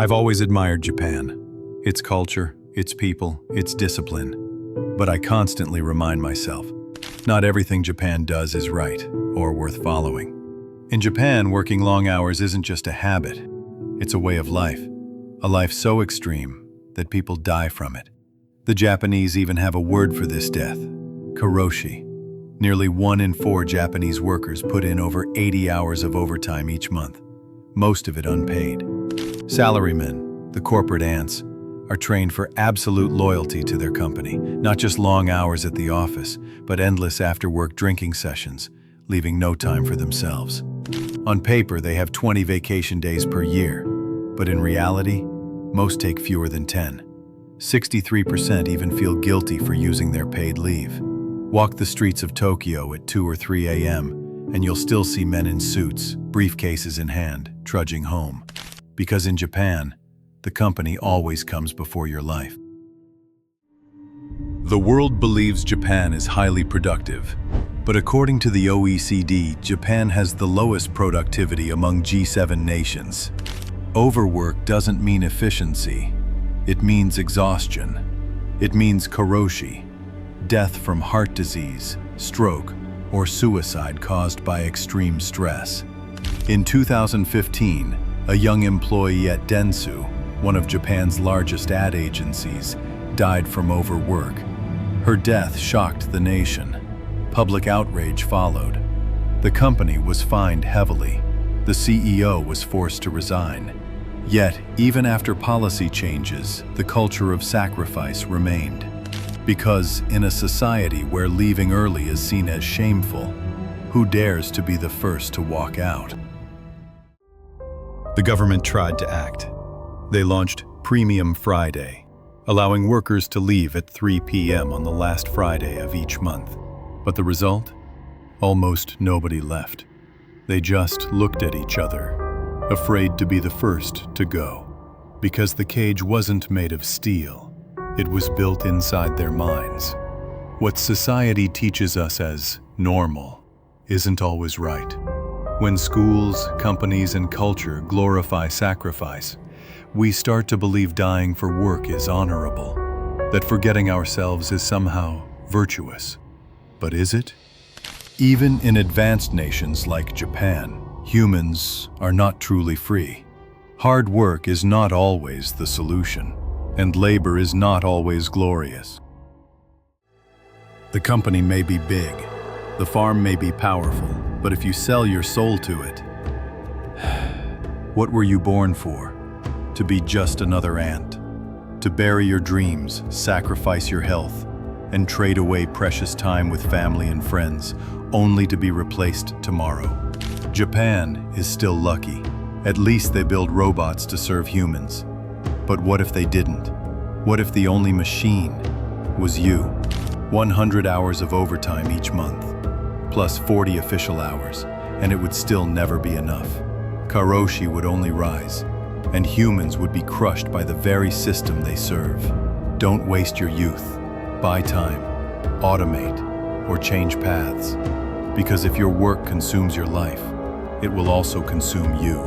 I've always admired Japan. Its culture, its people, its discipline. But I constantly remind myself, not everything Japan does is right or worth following. In Japan, working long hours isn't just a habit. It's a way of life. A life so extreme that people die from it. The Japanese even have a word for this death: Karoshi. Nearly 1 in 4 Japanese workers put in over 80 hours of overtime each month, most of it unpaid. Salarymen, the corporate ants, are trained for absolute loyalty to their company, not just long hours at the office, but endless after-work drinking sessions, leaving no time for themselves. On paper, they have 20 vacation days per year, but in reality, most take fewer than 10. 63% even feel guilty for using their paid leave. Walk the streets of Tokyo at 2 or 3 a.m., and you'll still see men in suits, briefcases in hand, trudging home. Because in Japan, the company always comes before your life. The world believes Japan is highly productive, but according to the OECD, Japan has the lowest productivity among G7 nations. Overwork doesn't mean efficiency. It means exhaustion. It means karoshi, death from heart disease, stroke, or suicide caused by extreme stress. In 2015, a young employee at Dentsu, one of Japan's largest ad agencies, died from overwork. Her death shocked the nation. Public outrage followed. The company was fined heavily. The CEO was forced to resign. Yet, even after policy changes, the culture of sacrifice remained. Because in a society where leaving early is seen as shameful, who dares to be the first to walk out? The government tried to act. They launched Premium Friday, allowing workers to leave at 3 p.m. on the last Friday of each month. But the result? Almost nobody left. They just looked at each other, afraid to be the first to go. Because the cage wasn't made of steel. It was built inside their minds. What society teaches us as normal isn't always right. When schools, companies, and culture glorify sacrifice, we start to believe dying for work is honorable, that forgetting ourselves is somehow virtuous. But is it? Even in advanced nations like Japan, humans are not truly free. Hard work is not always the solution, and labor is not always glorious. The company may be big, the farm may be powerful, but if you sell your soul to it, what were you born for? To be just another ant? To bury your dreams, sacrifice your health, and trade away precious time with family and friends, only to be replaced tomorrow? Japan is still lucky. At least they build robots to serve humans. But what if they didn't? What if the only machine was you? 100 hours of overtime each month, plus 40 official hours, and it would still never be enough. Karoshi would only rise, and humans would be crushed by the very system they serve. Don't waste your youth. Buy time, automate, or change paths. Because if your work consumes your life, it will also consume you.